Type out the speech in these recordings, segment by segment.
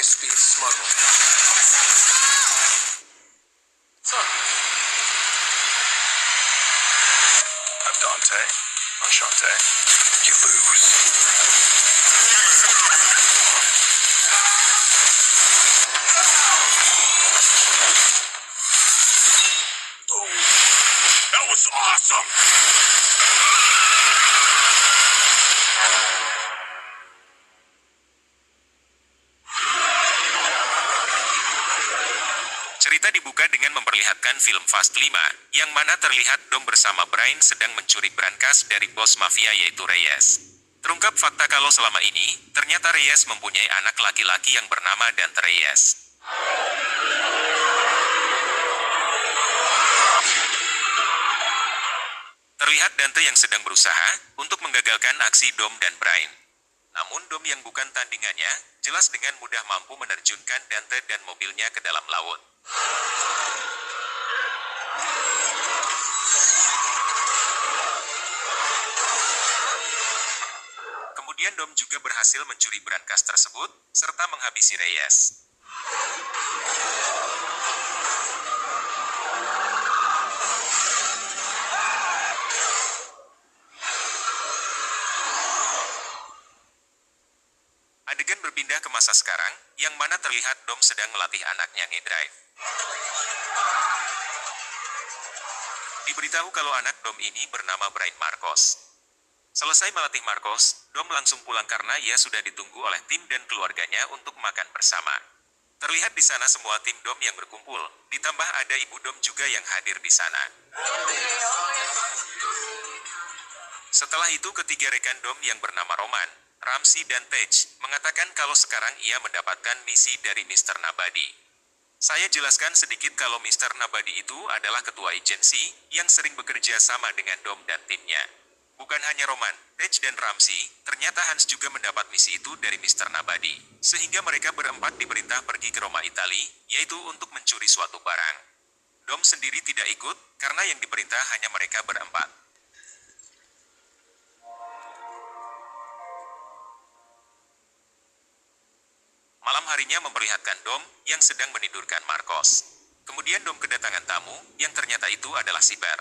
high-speed smuggling. So, I'm Dante. Enchanté. You lose. That was awesome! Cerita dibuka dengan memperlihatkan film Fast 5, yang mana terlihat Dom bersama Brian sedang mencuri brankas dari bos mafia yaitu Reyes. Terungkap fakta kalau selama ini, ternyata Reyes mempunyai anak laki-laki yang bernama Dante Reyes. Terlihat Dante yang sedang berusaha untuk menggagalkan aksi Dom dan Brian. Namun Dom yang bukan tandingannya, jelas dengan mudah mampu menerjunkan Dante dan mobilnya ke dalam laut. Kemudian Dom juga berhasil mencuri brankas tersebut, serta menghabisi Reyes. Adegan berpindah ke masa sekarang, yang mana terlihat Dom sedang melatih anaknya ngedrive. Diberitahu kalau anak Dom ini bernama Brian Marcos. Selesai melatih Marcos, Dom langsung pulang karena ia sudah ditunggu oleh tim dan keluarganya untuk makan bersama. Terlihat di sana semua tim Dom yang berkumpul, ditambah ada ibu Dom juga yang hadir di sana. Setelah itu ketiga rekan Dom yang bernama Roman, Ramsey dan Tej mengatakan kalau sekarang ia mendapatkan misi dari Mr. Nabadi. Saya jelaskan sedikit kalau Mr. Nabadi itu adalah ketua agensi yang sering bekerja sama dengan Dom dan timnya. Bukan hanya Roman, Tej dan Ramsey, ternyata Hans juga mendapat misi itu dari Mr. Nabadi. Sehingga mereka berempat diperintah pergi ke Roma, Itali, yaitu untuk mencuri suatu barang. Dom sendiri tidak ikut, karena yang diperintah hanya mereka berempat. Malam harinya memperlihatkan Dom yang sedang menidurkan Marcos. Kemudian Dom kedatangan tamu, yang ternyata itu adalah Siper.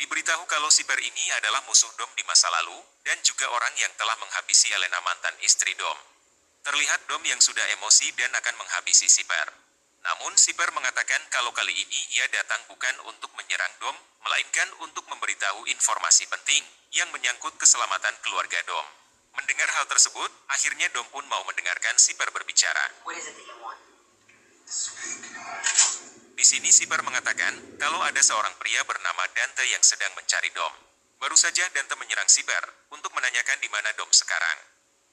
Diberitahu kalau Siper ini adalah musuh Dom di masa lalu, dan juga orang yang telah menghabisi Elena mantan istri Dom. Terlihat Dom yang sudah emosi dan akan menghabisi Siper. Namun Siper mengatakan kalau kali ini ia datang bukan untuk menyerang Dom, melainkan untuk memberitahu informasi penting, yang menyangkut keselamatan keluarga Dom. Mendengar hal tersebut, akhirnya Dom pun mau mendengarkan Siper berbicara. Di sini Siper mengatakan, kalau ada seorang pria bernama Dante yang sedang mencari Dom. Baru saja Dante menyerang Siper, untuk menanyakan di mana Dom sekarang.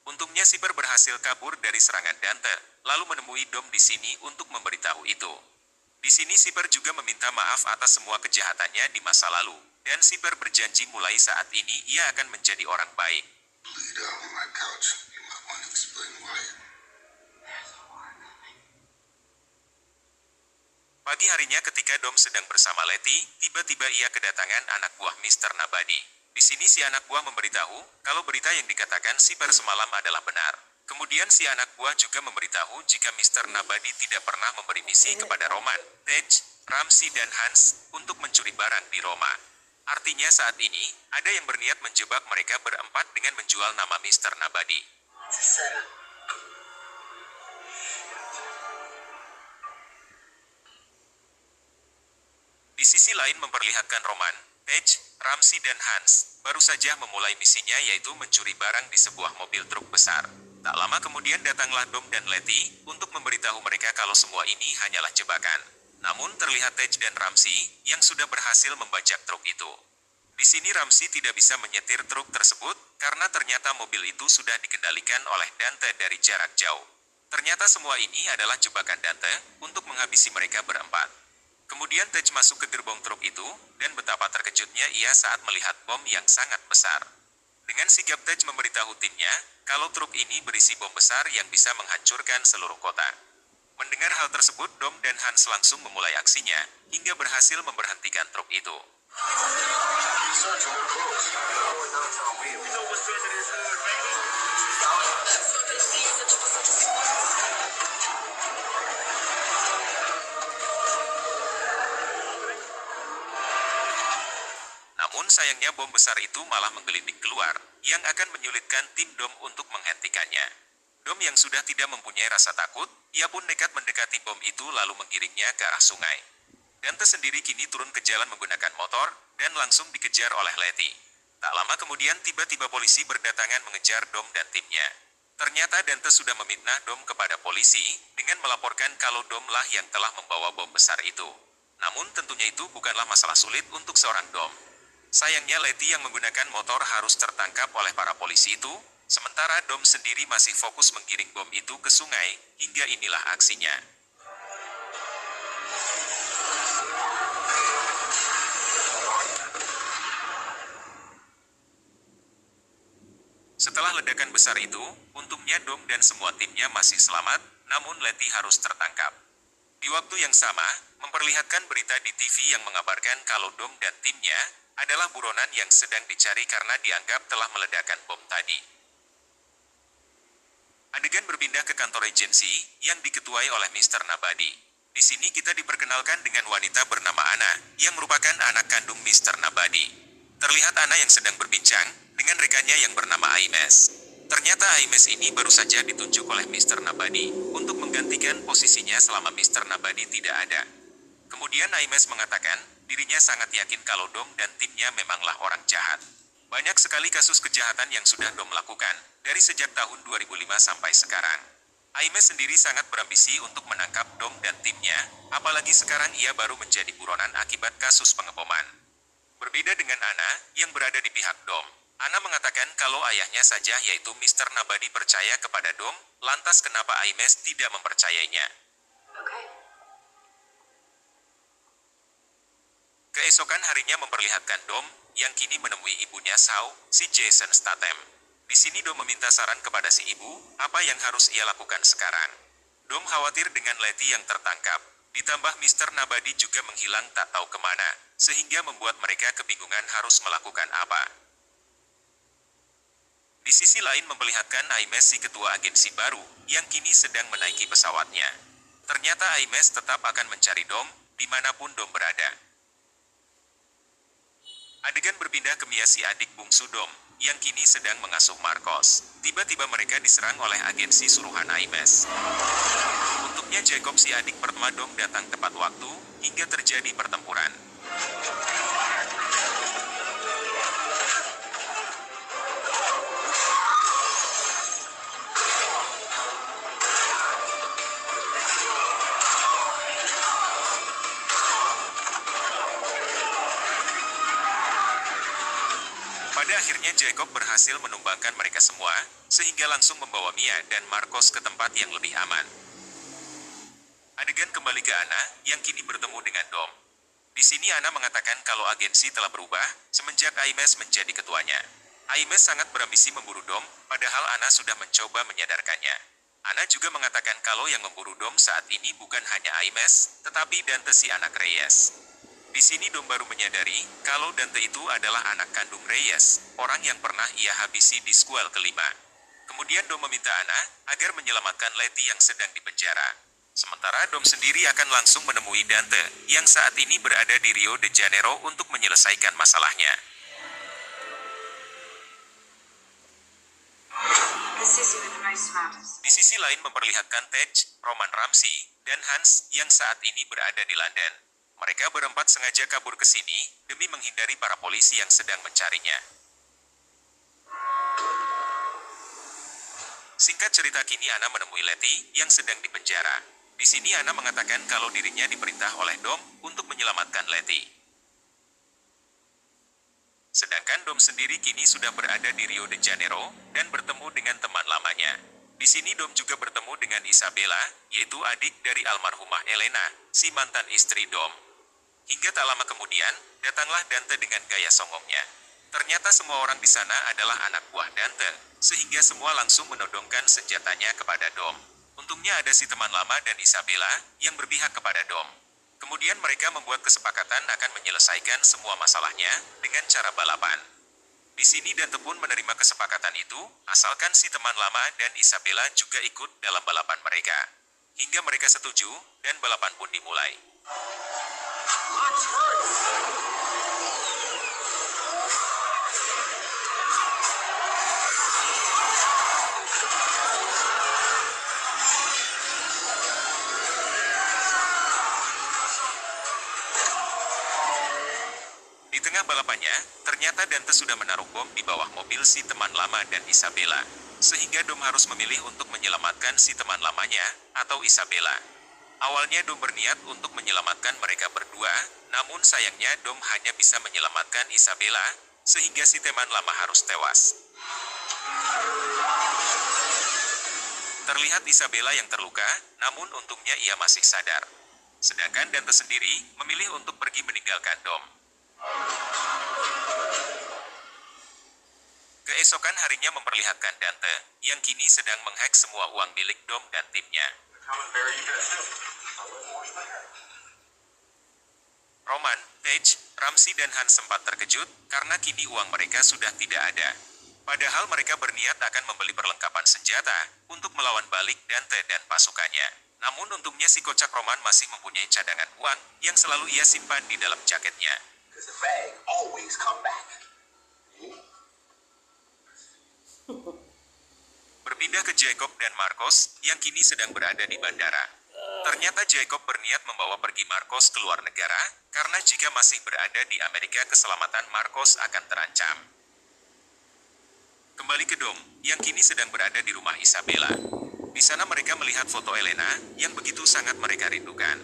Untungnya Siper berhasil kabur dari serangan Dante, lalu menemui Dom di sini untuk memberitahu itu. Di sini Siper juga meminta maaf atas semua kejahatannya di masa lalu, dan Siper berjanji mulai saat ini ia akan menjadi orang baik. Pagi harinya ketika Dom sedang bersama Letty, tiba-tiba ia kedatangan anak buah Mr. Nabadi. Di sini si anak buah memberitahu, kalau berita yang dikatakan Siper semalam adalah benar. Kemudian si anak buah juga memberitahu jika Mr. Nabadi tidak pernah memberi misi kepada Roman, Tej, Ramsey dan Hans, untuk mencuri barang di Roma. Artinya saat ini, ada yang berniat menjebak mereka berempat dengan menjual nama Mr. Nabadi. Di sisi lain memperlihatkan Roman, Tej, Ramsey dan Hans, baru saja memulai misinya yaitu mencuri barang di sebuah mobil truk besar. Tak lama kemudian datanglah Dom dan Letty, untuk memberitahu mereka kalau semua ini hanyalah jebakan. Namun terlihat Tej dan Ramsey, yang sudah berhasil membajak truk itu. Di sini Ramsey tidak bisa menyetir truk tersebut, karena ternyata mobil itu sudah dikendalikan oleh Dante dari jarak jauh. Ternyata semua ini adalah jebakan Dante, untuk menghabisi mereka berempat. Kemudian Tej masuk ke gerbong truk itu, dan betapa terkejutnya ia saat melihat bom yang sangat besar. Dengan sigap Tej memberitahu timnya, kalau truk ini berisi bom besar yang bisa menghancurkan seluruh kota. Mendengar hal tersebut, Dom dan Hans langsung memulai aksinya, hingga berhasil memberhentikan truk itu. sayangnya bom besar itu malah menggelitik keluar, yang akan menyulitkan tim Dom untuk menghentikannya. Dom yang sudah tidak mempunyai rasa takut, ia pun nekat mendekati bom itu lalu menggiringnya ke arah sungai. Dante sendiri kini turun ke jalan menggunakan motor, dan langsung dikejar oleh Letty. Tak lama kemudian tiba-tiba polisi berdatangan mengejar Dom dan timnya. Ternyata Dante sudah memfitnah Dom kepada polisi, dengan melaporkan kalau Dom lah yang telah membawa bom besar itu. Namun tentunya itu bukanlah masalah sulit untuk seorang Dom. Sayangnya Letty yang menggunakan motor harus tertangkap oleh para polisi itu, sementara Dom sendiri masih fokus menggiring bom itu ke sungai, hingga inilah aksinya. Setelah ledakan besar itu, untungnya Dom dan semua timnya masih selamat, namun Letty harus tertangkap. Di waktu yang sama, memperlihatkan berita di TV yang mengabarkan kalau Dom dan timnya adalah buronan yang sedang dicari karena dianggap telah meledakkan bom tadi. Adegan berpindah ke kantor agensi yang diketuai oleh Mr. Nabadi. Di sini kita diperkenalkan dengan wanita bernama Anna yang merupakan anak kandung Mr. Nabadi. Terlihat Anna yang sedang berbincang dengan rekannya yang bernama Aimes. Ternyata Aimes ini baru saja ditunjuk oleh Mr. Nabadi untuk menggantikan posisinya selama Mr. Nabadi tidak ada. Kemudian Aimes mengatakan dirinya sangat yakin kalau Dom dan timnya memanglah orang jahat. Banyak sekali kasus kejahatan yang sudah Dom lakukan dari sejak tahun 2005 sampai sekarang. Aimes sendiri sangat berambisi untuk menangkap Dom dan timnya, apalagi sekarang ia baru menjadi buronan akibat kasus pengeboman. Berbeda dengan Anna yang berada di pihak Dom. Anna mengatakan kalau ayahnya saja yaitu Mr. Nabadi percaya kepada Dom, lantas kenapa Aimes tidak mempercayainya. Keesokan harinya memperlihatkan Dom yang kini menemui ibunya Shaw, si Jason Statham. Di sini Dom meminta saran kepada si ibu, apa yang harus ia lakukan sekarang. Dom khawatir dengan Letty yang tertangkap, ditambah Mr. Nabadi juga menghilang tak tahu kemana, sehingga membuat mereka kebingungan harus melakukan apa. Di sisi lain memperlihatkan Aimes si ketua agensi baru, yang kini sedang menaiki pesawatnya. Ternyata Aimes tetap akan mencari Dom, dimanapun Dom berada. Adegan berpindah ke Mia si adik bungsu Dom, yang kini sedang mengasuh Marcos. Tiba-tiba mereka diserang oleh agensi suruhan Aimes. Untungnya Jacob si adik pertama Dom datang tepat waktu, hingga terjadi pertempuran. Pada akhirnya Jacob berhasil menumbangkan mereka semua, sehingga langsung membawa Mia dan Marcos ke tempat yang lebih aman. Adegan kembali ke Anna, yang kini bertemu dengan Dom. Di sini Anna mengatakan kalau agensi telah berubah, semenjak Aimes menjadi ketuanya. Aimes sangat berambisi memburu Dom, padahal Anna sudah mencoba menyadarkannya. Anna juga mengatakan kalau yang memburu Dom saat ini bukan hanya Aimes, tetapi Dante si anak Reyes. Di sini Dom baru menyadari kalau Dante itu adalah anak kandung Reyes, orang yang pernah ia habisi di Squall kelima. Kemudian Dom meminta Anna agar menyelamatkan Letty yang sedang dipenjara. Sementara Dom sendiri akan langsung menemui Dante, yang saat ini berada di Rio de Janeiro untuk menyelesaikan masalahnya. Di sisi lain memperlihatkan Tej, Roman Ramsey, dan Hans yang saat ini berada di London. Mereka berempat sengaja kabur ke sini demi menghindari para polisi yang sedang mencarinya. Singkat cerita kini Anna menemui Letty yang sedang dipenjara. Di sini Anna mengatakan kalau dirinya diperintah oleh Dom untuk menyelamatkan Letty. Sedangkan Dom sendiri kini sudah berada di Rio de Janeiro dan bertemu dengan teman lamanya. Di sini Dom juga bertemu dengan Isabella, yaitu adik dari almarhumah Elena, si mantan istri Dom. Hingga tak lama kemudian, datanglah Dante dengan gaya songongnya. Ternyata semua orang di sana adalah anak buah Dante, sehingga semua langsung menodongkan senjatanya kepada Dom. Untungnya ada si teman lama dan Isabella yang berpihak kepada Dom. Kemudian mereka membuat kesepakatan akan menyelesaikan semua masalahnya dengan cara balapan. Di sini Dante pun menerima kesepakatan itu, asalkan si teman lama dan Isabella juga ikut dalam balapan mereka. Hingga mereka setuju, dan balapan pun dimulai. kegelapannya, ternyata Dante sudah menaruh bom di bawah mobil si teman lama dan Isabella. Sehingga Dom harus memilih untuk menyelamatkan si teman lamanya, atau Isabella. Awalnya Dom berniat untuk menyelamatkan mereka berdua, namun sayangnya Dom hanya bisa menyelamatkan Isabella, sehingga si teman lama harus tewas. Terlihat Isabella yang terluka, namun untungnya ia masih sadar. Sedangkan Dante sendiri memilih untuk pergi meninggalkan Dom. Keesokan harinya memperlihatkan Dante, yang kini sedang menghack semua uang milik Dom dan timnya. Roman, Paige, Ramsey dan Hans sempat terkejut, karena kini uang mereka sudah tidak ada. Padahal mereka berniat akan membeli perlengkapan senjata, untuk melawan balik Dante dan pasukannya. Namun untungnya si kocak Roman masih mempunyai cadangan uang, yang selalu ia simpan di dalam jaketnya. Berpindah ke Jacob dan Marcos, yang kini sedang berada di bandara. Ternyata Jacob berniat membawa pergi Marcos ke luar negara, karena jika masih berada di Amerika keselamatan Marcos akan terancam. Kembali ke Dom, yang kini sedang berada di rumah Isabella. Di sana mereka melihat foto Elena, yang begitu sangat mereka rindukan.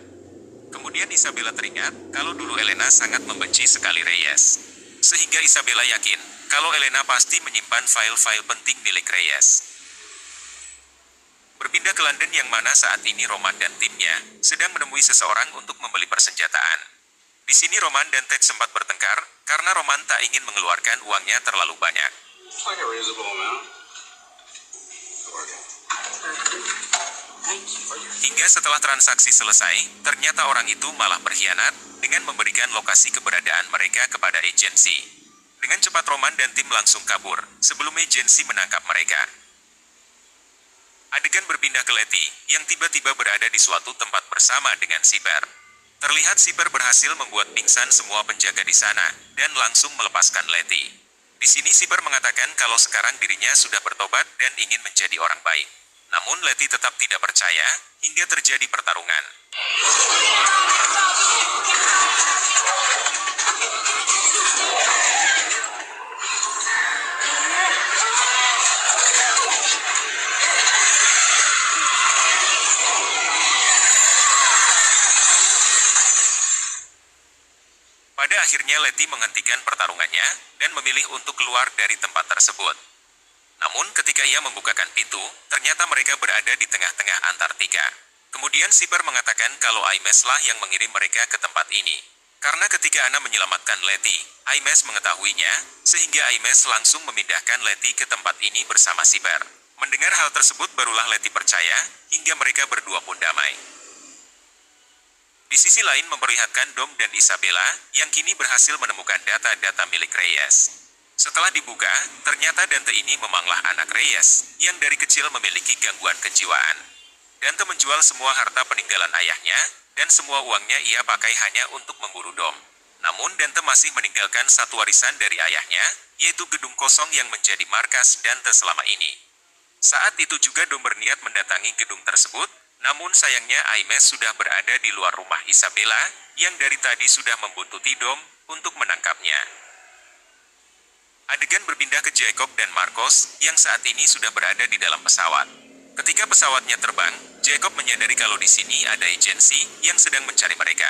Kemudian Isabella teringat, kalau dulu Elena sangat membenci sekali Reyes. Sehingga Isabella yakin, kalau Elena pasti menyimpan file-file penting milik Reyes. Berpindah ke London yang mana saat ini Roman dan timnya sedang menemui seseorang untuk membeli persenjataan. Di sini Roman dan Ted sempat bertengkar, karena Roman tak ingin mengeluarkan uangnya terlalu banyak. Hingga setelah transaksi selesai, ternyata orang itu malah berkhianat dengan memberikan lokasi keberadaan mereka kepada agensi. Dengan cepat Roman dan tim langsung kabur, sebelum agensi menangkap mereka. Adegan berpindah ke Letty, yang tiba-tiba berada di suatu tempat bersama dengan Siper. Terlihat Siper berhasil membuat pingsan semua penjaga di sana, dan langsung melepaskan Letty. Di sini Siper mengatakan kalau sekarang dirinya sudah bertobat dan ingin menjadi orang baik. Namun Letty tetap tidak percaya, hingga terjadi pertarungan. Pada akhirnya Letty menghentikan pertarungannya, dan memilih untuk keluar dari tempat tersebut. Namun ketika ia membukakan pintu, ternyata mereka berada di tengah-tengah Antartika. Kemudian Siper mengatakan kalau Aimes lah yang mengirim mereka ke tempat ini. Karena ketika Anna menyelamatkan Letty, Aimes mengetahuinya, sehingga Aimes langsung memindahkan Letty ke tempat ini bersama Siper. Mendengar hal tersebut barulah Letty percaya, hingga mereka berdua pun damai. Di sisi lain memperlihatkan Dom dan Isabella, yang kini berhasil menemukan data-data milik Reyes. Setelah dibuka, ternyata Dante ini memanglah anak Reyes, yang dari kecil memiliki gangguan kejiwaan. Dante menjual semua harta peninggalan ayahnya, dan semua uangnya ia pakai hanya untuk memburu Dom. Namun Dante masih meninggalkan satu warisan dari ayahnya, yaitu gedung kosong yang menjadi markas Dante selama ini. Saat itu juga Dom berniat mendatangi gedung tersebut, namun sayangnya Aimes sudah berada di luar rumah Isabella, yang dari tadi sudah membuntuti Dom untuk menangkapnya. Adegan berpindah ke Jacob dan Marcos, yang saat ini sudah berada di dalam pesawat. Ketika pesawatnya terbang, Jacob menyadari kalau di sini ada agensi yang sedang mencari mereka.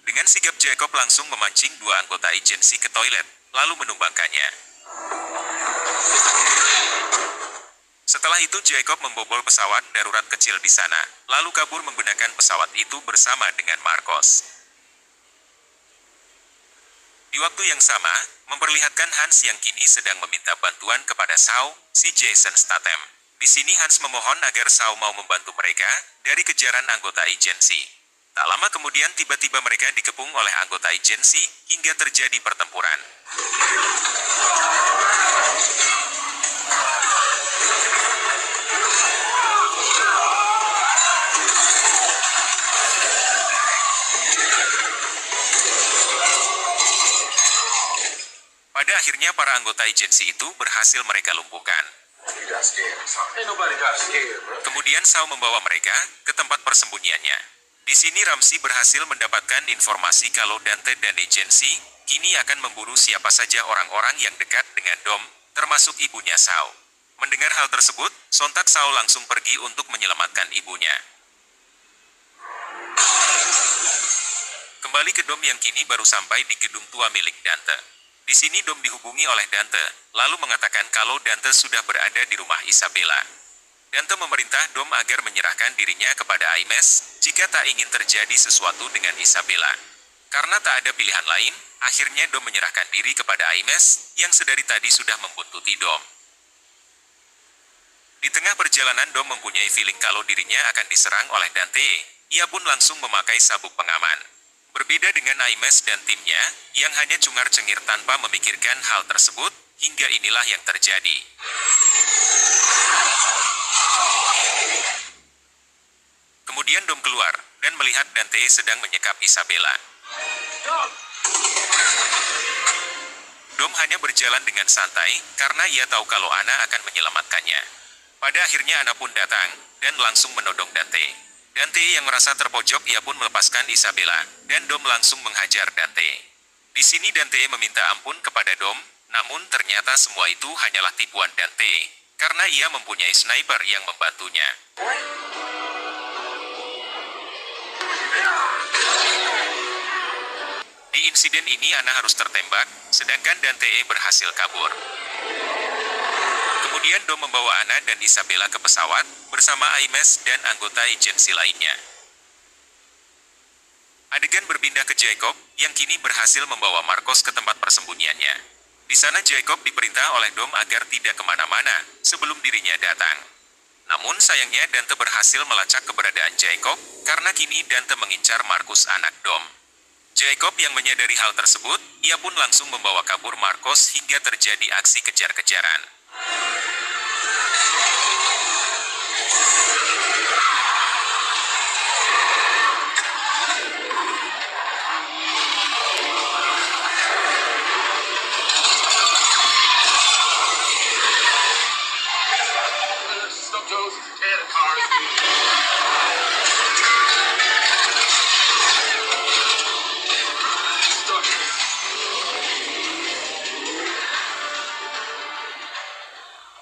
Dengan sigap Jacob langsung memancing dua anggota agensi ke toilet, lalu menumbangkannya. Setelah itu Jacob membobol pesawat darurat kecil di sana, lalu kabur menggunakan pesawat itu bersama dengan Marcos. Di waktu yang sama, memperlihatkan Hans yang kini sedang meminta bantuan kepada Shaw, si Jason Statham. Di sini Hans memohon agar Shaw mau membantu mereka dari kejaran anggota agensi. Tak lama kemudian tiba-tiba mereka dikepung oleh anggota agensi hingga terjadi pertempuran. Pada akhirnya para anggota agensi itu berhasil mereka lumpuhkan. Kemudian Shaw membawa mereka ke tempat persembunyiannya. Di sini Ramsey berhasil mendapatkan informasi kalau Dante dan agensi kini akan memburu siapa saja orang-orang yang dekat dengan Dom, termasuk ibunya Sao. Mendengar hal tersebut, sontak Sao langsung pergi untuk menyelamatkan ibunya. Kembali ke Dom yang kini baru sampai di gedung tua milik Dante. Di sini Dom dihubungi oleh Dante, lalu mengatakan kalau Dante sudah berada di rumah Isabella. Dante memerintah Dom agar menyerahkan dirinya kepada Aimes jika tak ingin terjadi sesuatu dengan Isabella. Karena tak ada pilihan lain, akhirnya Dom menyerahkan diri kepada Aimes yang sedari tadi sudah membuntuti Dom. Di tengah perjalanan Dom mempunyai feeling kalau dirinya akan diserang oleh Dante. Ia pun langsung memakai sabuk pengaman. Berbeda dengan Aimes dan timnya, yang hanya cengar-cengir tanpa memikirkan hal tersebut, hingga inilah yang terjadi. Kemudian Dom keluar, dan melihat Dante sedang menyekap Isabella. Dom hanya berjalan dengan santai, karena ia tahu kalau Ana akan menyelamatkannya. Pada akhirnya Ana pun datang, dan langsung menodong Dante. Dante yang merasa terpojok ia pun melepaskan Isabella, dan Dom langsung menghajar Dante. Di sini Dante meminta ampun kepada Dom, namun ternyata semua itu hanyalah tipuan Dante, karena ia mempunyai sniper yang membantunya. Di insiden ini Ana harus tertembak, sedangkan Dante berhasil kabur. Kemudian Dom membawa Ana dan Isabella ke pesawat, bersama Aimes dan anggota agensi lainnya. Adegan berpindah ke Jacob, yang kini berhasil membawa Marcos ke tempat persembunyiannya. Di sana Jacob diperintah oleh Dom agar tidak kemana-mana, sebelum dirinya datang. Namun sayangnya Dante berhasil melacak keberadaan Jacob, karena kini Dante mengincar Marcus anak Dom. Jacob yang menyadari hal tersebut, ia pun langsung membawa kabur Marcos hingga terjadi aksi kejar-kejaran.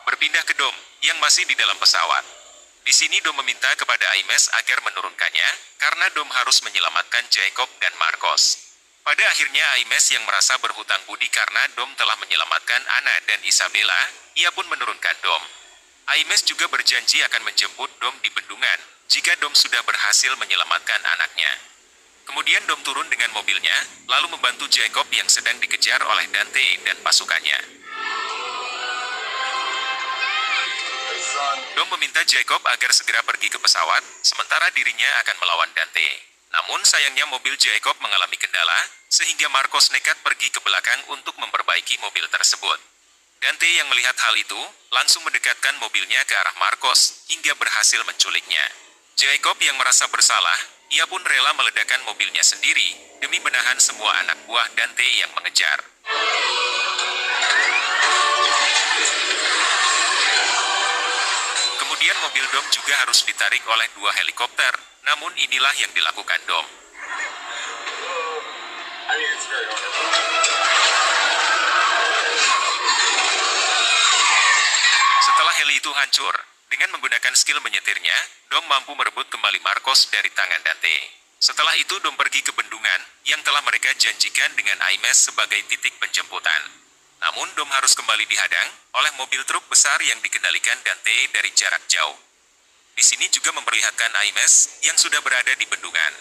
Berpindah ke Dom, yang masih di dalam pesawat. Di sini Dom meminta kepada Aimes agar menurunkannya, karena Dom harus menyelamatkan Jacob dan Marcos. Pada akhirnya Aimes yang merasa berhutang budi karena Dom telah menyelamatkan Ana dan Isabella, ia pun menurunkan Dom. Aimes juga berjanji akan menjemput Dom di bendungan, jika Dom sudah berhasil menyelamatkan anaknya. Kemudian Dom turun dengan mobilnya, lalu membantu Jacob yang sedang dikejar oleh Dante dan pasukannya. Dom meminta Jacob agar segera pergi ke pesawat, sementara dirinya akan melawan Dante. Namun sayangnya mobil Jacob mengalami kendala, sehingga Marcos nekat pergi ke belakang untuk memperbaiki mobil tersebut. Dante yang melihat hal itu, langsung mendekatkan mobilnya ke arah Marcos, hingga berhasil menculiknya. Jacob yang merasa bersalah, ia pun rela meledakkan mobilnya sendiri, demi menahan semua anak buah Dante yang mengejar. Kemudian mobil Dom juga harus ditarik oleh 2 helikopter, namun inilah yang dilakukan Dom. Setelah heli itu hancur, dengan menggunakan skill menyetirnya, Dom mampu merebut kembali Marcos dari tangan Dante. Setelah itu Dom pergi ke bendungan, yang telah mereka janjikan dengan Aimes sebagai titik penjemputan. Namun Dom harus kembali dihadang oleh mobil truk besar yang dikendalikan Dante dari jarak jauh. Di sini juga memperlihatkan Aimes yang sudah berada di bendungan.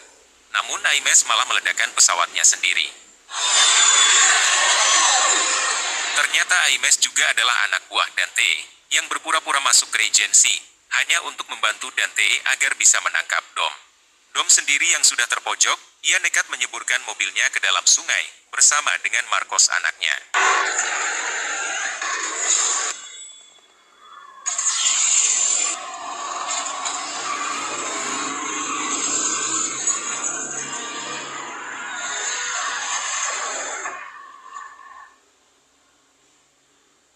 Namun Aimes malah meledakkan pesawatnya sendiri. Ternyata Aimes juga adalah anak buah Dante, yang berpura-pura masuk ke regensi, hanya untuk membantu Dante agar bisa menangkap Dom. Dom sendiri yang sudah terpojok, ia nekat menyeburkan mobilnya ke dalam sungai, bersama dengan Marcos anaknya.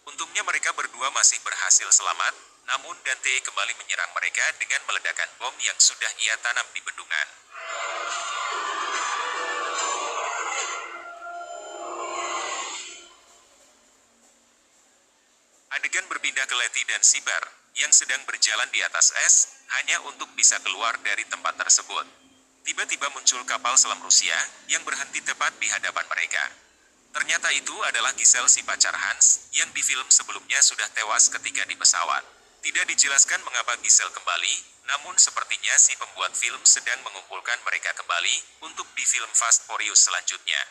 Untungnya mereka berdua masih berhasil selamat, namun Dante kembali menyerang mereka dengan meledakkan bom yang sudah ia tanam di bendungan. Letty dan Sibar, yang sedang berjalan di atas es, hanya untuk bisa keluar dari tempat tersebut. Tiba-tiba muncul kapal selam Rusia, yang berhenti tepat di hadapan mereka. Ternyata itu adalah Giselle si pacar Hans, yang di film sebelumnya sudah tewas ketika di pesawat. Tidak dijelaskan mengapa Giselle kembali, namun sepertinya si pembuat film sedang mengumpulkan mereka kembali, untuk di film Fast Furious selanjutnya.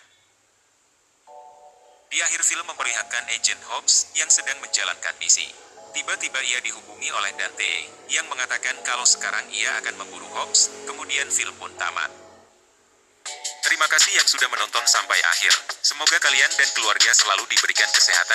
Di akhir film memperlihatkan Agent Hobbs yang sedang menjalankan misi. Tiba-tiba ia dihubungi oleh Dante, yang mengatakan kalau sekarang ia akan memburu Hobbs, kemudian film pun tamat. Terima kasih yang sudah menonton sampai akhir. Semoga kalian dan keluarga selalu diberikan kesehatan.